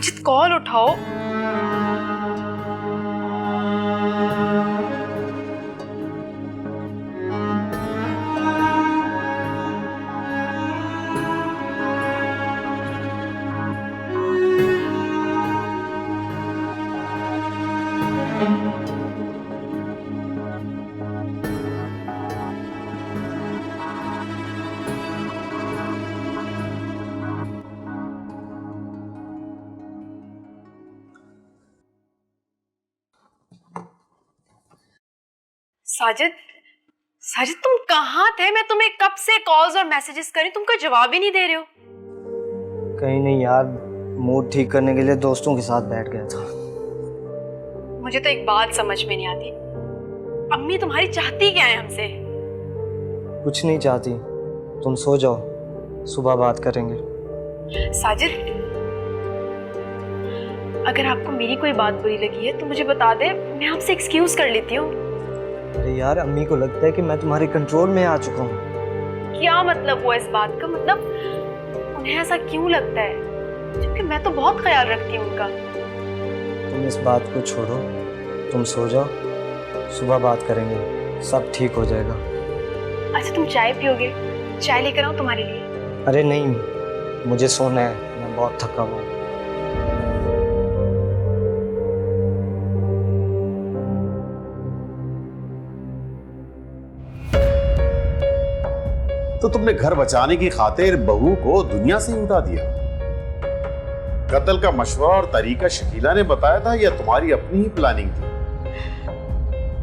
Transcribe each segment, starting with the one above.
Sajid call उठाओ। साजिद, साजिद तुम कहाँ थे? मैं तुम्हें कब से कॉल्स और मैसेजेस करी, तुम कोई जवाब ही नहीं दे रहे हो। कहीं नहीं यार, मूड ठीक करने के लिए दोस्तों के साथ बैठ गया था। मुझे तो एक बात समझ में नहीं आती, अम्मी तुम्हारी चाहती क्या है हमसे? कुछ नहीं चाहती, तुम सो जाओ, सुबह बात करेंगे। साजिद, अगर आपको मेरी कोई बात बुरी लगी है तो मुझे बता दे, मैं आपसे एक्सक्यूज कर लेती हूँ। अरे यार, अम्मी को लगता है कि मैं तुम्हारे कंट्रोल में आ चुका हूँ। क्या मतलब हुआ इस बात का? मतलब उन्हें ऐसा क्यों लगता है, जबकि मैं तो बहुत ख्याल रखती हूँ उनका। तुम इस बात को छोड़ो, तुम सो जाओ, सुबह बात करेंगे, सब ठीक हो जाएगा। अच्छा तुम चाय पियोगे? चाय लेकर आऊँ तुम्हारे लिए? अरे नहीं, मुझे सोना है, मैं बहुत थका हुआ हूँ। तो तुमने घर बचाने की खातिर बहू को दुनिया से ही उठा दिया। कत्ल का मशवरा और तरीका शकीला ने बताया था या तुम्हारी अपनी ही प्लानिंग थी?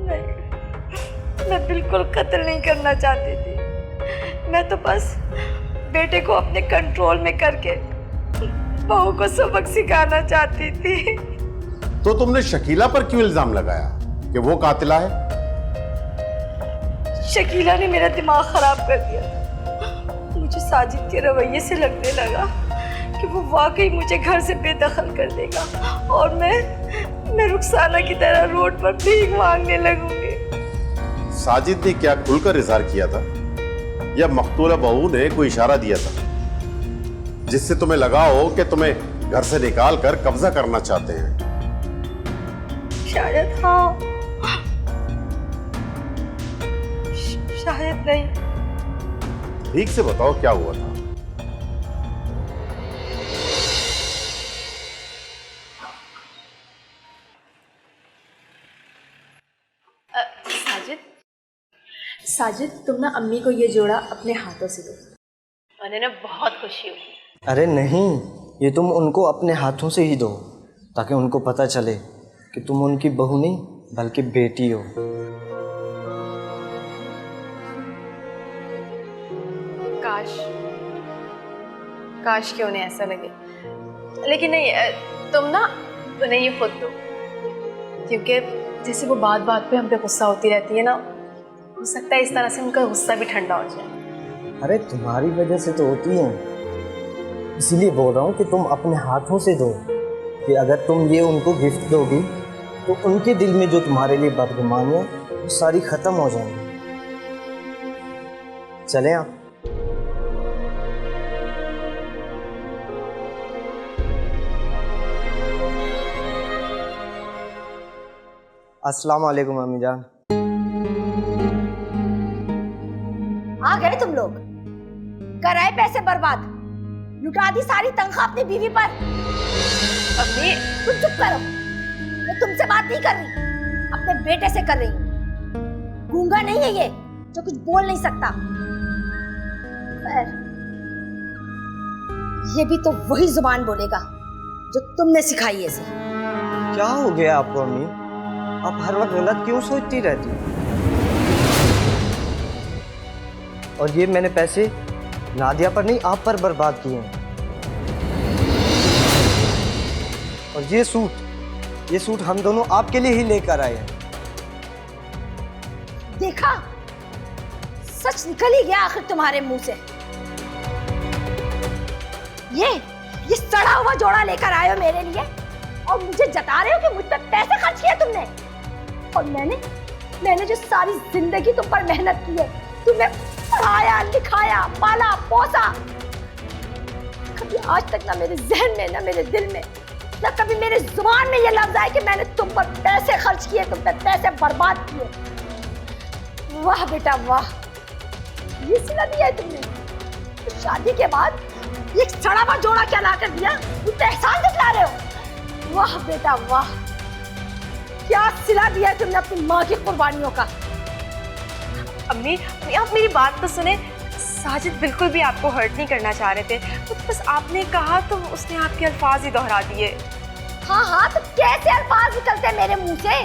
नहीं, मैं बिल्कुल कत्ल नहीं करना चाहती थी। मैं तो बस बेटे को अपने कंट्रोल में करके बहू को सबक सिखाना चाहती थी। तो तुमने शकीला पर क्यों इल्जाम लगाया कि वो कातिला है? शकीला ने मेरा दिमाग खराब कर दिया। मुझे साजिद के रवैये से लगने लगा कि वो वाकई मुझे घर से बेदखल कर देगा और मैं रुखसाना की तरह रोड पर भीख मांगने लगूंगी। साजिद ने क्या खुलकर इजहार किया था या मकतूला बहू ने कोई इशारा दिया था जिससे तुम्हें लगा हो कि तुम्हें घर से निकाल कर कब्जा करना चाहते हैं? शायद हाँ, शायद नहीं। ठीक से बताओ क्या हुआ था? साजिद, साजिद तुम ना अम्मी को ये जोड़ा अपने हाथों से दो, उन्हें ना बहुत खुशी होगी। अरे नहीं, ये तुम उनको अपने हाथों से ही दो ताकि उनको पता चले कि तुम उनकी बहू नहीं बल्कि बेटी हो। काश काश कि उन्हें ऐसा लगे, लेकिन नहीं, तुम ना उन्हें ये खुद दो, क्योंकि जैसे वो बात बात पे हम पे गुस्सा होती रहती है ना, हो सकता है इस तरह से उनका गुस्सा भी ठंडा हो जाए। अरे तुम्हारी वजह से तो होती है, इसीलिए बोल रहा हूँ कि तुम अपने हाथों से दो, कि अगर तुम ये उनको गिफ्ट दोगी तो उनके दिल में जो तुम्हारे लिए बदगुमानियाँ वो सारी ख़त्म हो जाएंगी। चलें आप। अस्सलाम वालेकुम अम्मी जान। आ गए तुम लोग, कराए पैसे बर्बाद, लुटा दी सारी तनख्वाह अपनी बीवी पर। अम्मी तुम चुप करो, मैं तुमसे बात नहीं कर रही, अपने बेटे से कर रही हूँ। गूंगा नहीं है ये जो कुछ बोल नहीं सकता। खैर, ये भी तो वही जुबान बोलेगा जो तुमने सिखाई है इसे। क्या हो गया आपको अम्मी? आप हर वक्त गलत क्यों सोचती रहती हो? और ये मैंने पैसे नादिया पर नहीं, आप पर बर्बाद किए हैं। और ये सूट हम दोनों आपके लिए ही लेकर आए हैं। देखा, सच निकल ही गया आखिर तुम्हारे मुंह से। ये सड़ा हुआ जोड़ा लेकर आए हो मेरे लिए और मुझे जता रहे हो कि मुझ पर पैसे खर्च किए तुमने। और मैंने जो सारी जिंदगी तुम पर मेहनत की है, तुम्हें पढ़ाया लिखाया पाला पोसा, कभी आज तक ना मेरे जहन में ना मेरे दिल में ना कभी मेरी जुबान में ये लफ्ज आए कि मैंने तुम पर पैसे खर्च किए, तुम पे पैसे बर्बाद किए। वाह बेटा वाह, ये सिला दिया है तुमने। तो शादी के बाद ये सड़ा हुआ जोड़ा क्या ला कर दिया, तुम पे एहसान दिखला रहे हो। वाह बेटा वाह, क्या सिला दिया है तुमने अपनी माँ की कुर्बानियों का। अम्मी आप मेरी बात तो सुने। साजिद बिल्कुल भी आपको हर्ट नहीं करना चाह रहे थे, तो बस आपने कहा तो उसने आपके अल्फाज ही दोहरा दिए। हाँ, तो कैसे अल्फाज निकलते हैं मेरे मुंह से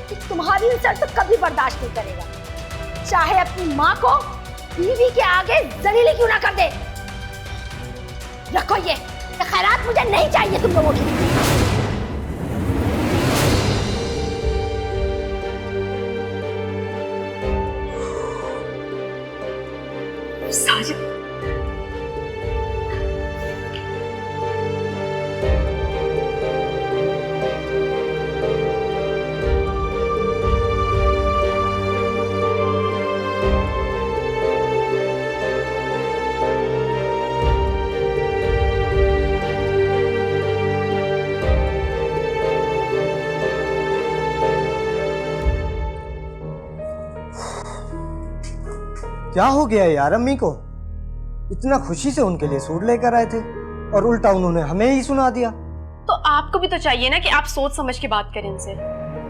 कि तुम्हारी इंसल्ट तो कभी बर्दाश्त नहीं करेगा, चाहे अपनी माँ को बीवी के आगे जलीली क्यों ना कर दे। रखो ये खैरात, मुझे नहीं चाहिए तुम लोगों की। साजिद क्या हो गया यार अम्मी को? इतना खुशी से उनके लिए सूट लेकर आए थे और उल्टा उन्होंने हमें ही सुना दिया। तो आपको भी तो चाहिए ना कि आप सोच समझ के बात करें उनसे।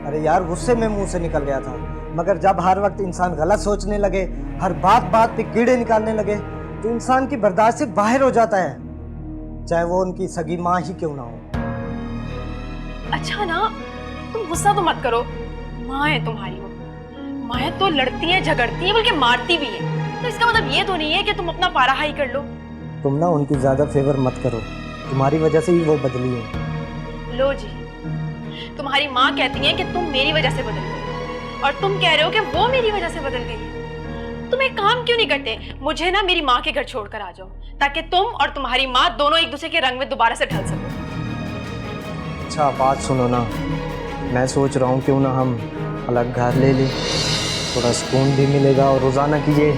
अरे यार गुस्से में मुंह से निकल गया था, मगर जब हर वक्त इंसान गलत सोचने लगे, हर बात बात पे कीड़े निकालने लगे, तो इंसान की बर्दाश्त से बाहर हो जाता है, चाहे वो उनकी सगी माँ ही क्यों ना हो। अच्छा ना, तुम गुस्सा तो मत करो। माँ है तुम्हारी, वो माँ तो लड़ती है, झगड़ती है, बल्कि मारती भी है। तो इसका मतलब ये तो नहीं है कि तुम अपना पारा हाई कर लो। तुम ना उनकी ज्यादा फेवर मत करो, तुम्हारी वजह से ही वो बदली है। लो जी, तुम्हारी माँ कहती है कि तुम मेरी वजह से बदल गई, और तुम कह रहे हो कि वो मेरी वजह से बदल गई। तुम एक काम क्यों नहीं करते, मुझे ना मेरी माँ के घर छोड़कर आ जाओ, ताकि तुम और तुम्हारी माँ दोनों एक दूसरे के रंग में दोबारा से ढल सको। अच्छा बात सुनो ना, मैं सोच रहा हूँ क्यों ना हम अलग घर ले लें, थोड़ा सुकून भी मिलेगा और रोजाना की ये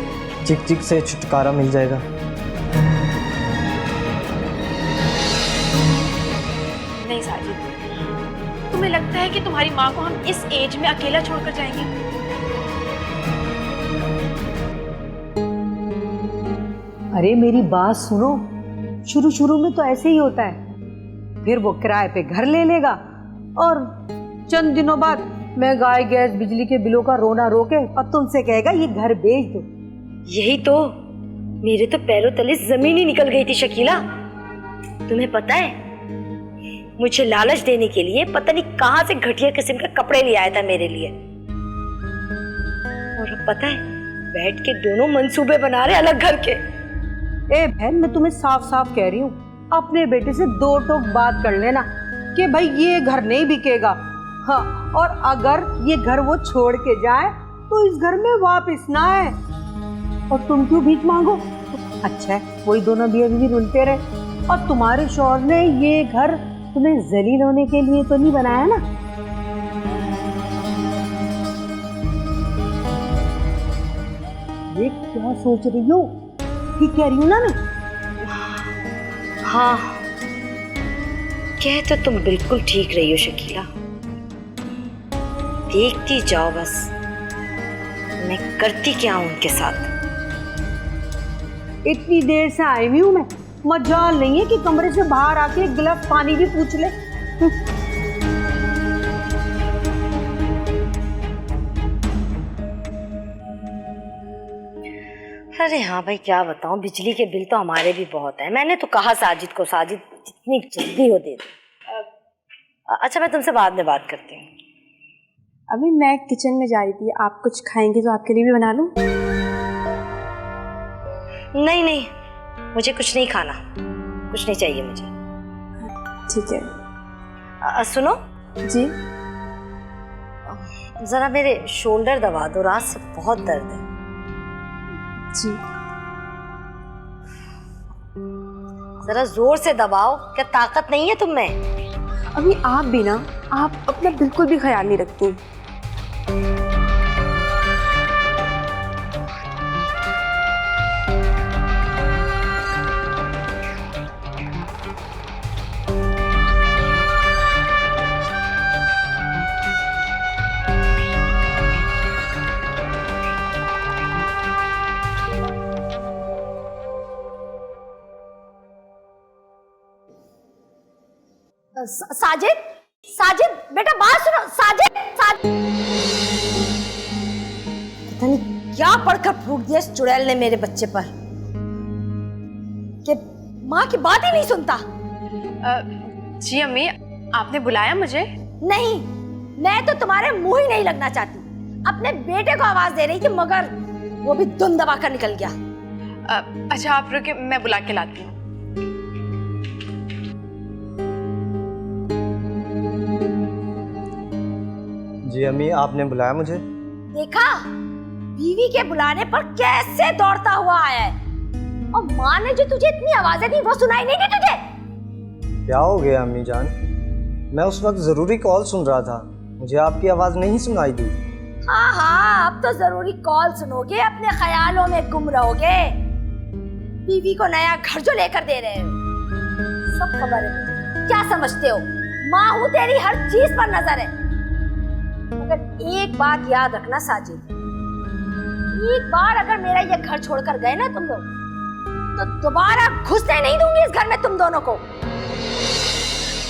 चिक चिक से छुटकारा मिल जाएगा। नहीं साजिद, तुम्हें लगता है कि तुम्हारी माँ को हम इस एज में अकेला छोड़कर जाएंगे? अरे मेरी बात सुनो, शुरू शुरू में तो ऐसे ही होता है, फिर वो किराए पे घर ले लेगा और चंद दिनों बाद महंगाई, गैस, बिजली के बिलों का रोना रोके और तुमसे कहेगा ये घर बेच दो। यही तो, मेरे तो पैरों तले जमीन ही निकल गई थी शकीला। तुम्हें पता है, मुझे लालच देने के लिए पता नहीं कहां से घटिया किस्म के कपड़े ले आया था मेरे लिए, और अब पता है बैठ के दोनों मंसूबे बना रहे अलग घर के। ए बहन, मैं तुम्हें साफ साफ कह रही हूँ, अपने बेटे से दो टोक बात कर लेना कि भाई ये घर नहीं बिकेगा। हाँ, और अगर ये घर वो छोड़ के जाए तो इस घर में वापस ना आए, और तुम क्यों भीख मांगो? अच्छा है, वही दोनों भी अभी भी रुलते रहे, और तुम्हारे शौहर ने ये घर तुम्हें जलील होने के लिए तो नहीं बनाया ना। ये क्या सोच रही हो? ठीक कह रही हूँ ना मैं? हाँ, कह तो तुम बिल्कुल ठीक रही हो शकीला। देखती जाओ बस मैं करती क्या हूं उनके साथ। इतनी देर से आई हुई हूँ मैं, मजाल नहीं है कि कमरे से बाहर आके एक गिलास पानी भी पूछ ले। अरे हाँ भाई, क्या बताऊं, बिजली के बिल तो हमारे भी बहुत है। मैंने तो कहा साजिद को, साजिद जितनी जल्दी हो दे दे। अच्छा, मैं तुमसे बाद में बात करती हूँ। अभी मैं किचन में जा रही थी, आप कुछ खाएंगे तो आपके लिए भी बना लूं? नहीं नहीं, मुझे कुछ नहीं खाना, कुछ नहीं चाहिए मुझे। ठीक है। सुनो जी। जरा मेरे शोल्डर दबा दो, रात से बहुत दर्द है। जी। जरा जोर से दबाओ, क्या ताकत नहीं है तुम में? अभी आप भी ना, आप अपना बिल्कुल भी ख्याल नहीं रखती। साजिद, साजिद बेटा बात सुनो। साजिद, साजिद, पता नहीं क्या पढ़कर फूक दिया इस चुड़ैल ने मेरे बच्चे पर कि माँ की बात ही नहीं सुनता। जी अम्मी, आपने बुलाया मुझे? नहीं, मैं तो तुम्हारे मुंह ही नहीं लगना चाहती। अपने बेटे को आवाज दे रही थी मगर वो भी दुम दबा कर निकल गया। अच्छा आप रुके, मैं बुला के लाती हूँ। जी अम्मी, आपने बुलाया मुझे? देखा, बीवी के बुलाने पर कैसे दौड़ता हुआ आया है। और माँ ने जो तुझे इतनी आवाजें दी वो सुनाई नहीं दी तुझे? क्या हो गया अम्मी जान? मैं उस वक्त ज़रूरी कॉल सुन रहा था, मुझे आपकी आवाज़ नहीं सुनाई दी। हाँ हाँ, अब तो जरूरी कॉल सुनोगे, अपने ख्यालों में गुम रहोगे। बीवी को नया घर जो लेकर दे रहे हो, सब खबर है मुझे। क्या समझते हो, माँ हूँ तेरी, हर चीज पर नजर है। मगर एक बात याद रखना साजिद, एक बार अगर मेरा ये घर छोड़कर गए ना तुम लोग, तो दोबारा घुसने नहीं दूंगी इस घर में तुम दोनों को।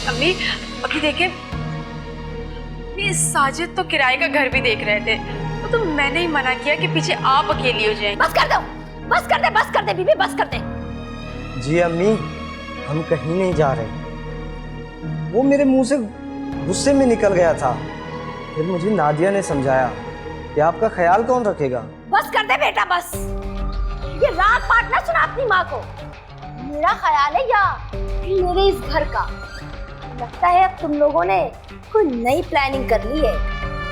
अम्मी अभी देखे, ये साजिद तो किराए का घर भी देख रहे थे, तो मैंने ही मना किया कि पीछे आप अकेली हो जाएं। बस कर दो, बस कर दे, बस कर दे बीबी, बस कर दे। जी अम्मी, हम कहीं नहीं जा रहे। वो मेरे मुंह से गुस्से में निकल गया था, फिर मुझे नादिया ने समझाया कि आपका ख्याल कौन रखेगा। बस कर दे बेटा, बस। ये राग पाठ ना सुना अपनी माँ को। मेरा ख्याल है या मेरे इस घर का? लगता है अब तुम लोगों ने कोई नई प्लानिंग कर ली है।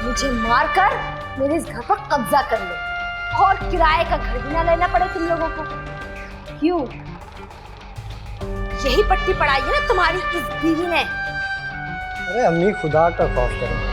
मुझे मारकर मेरे इस घर पर कब्जा कर लो और किराए का घर भी ना लेना पड़े तुम लोगों को। क्यों? यही पट्टी पढ़ाई है ना तुम्हारी इस बीवी ने। अरे अम्मी, खुदा का खौफ करो।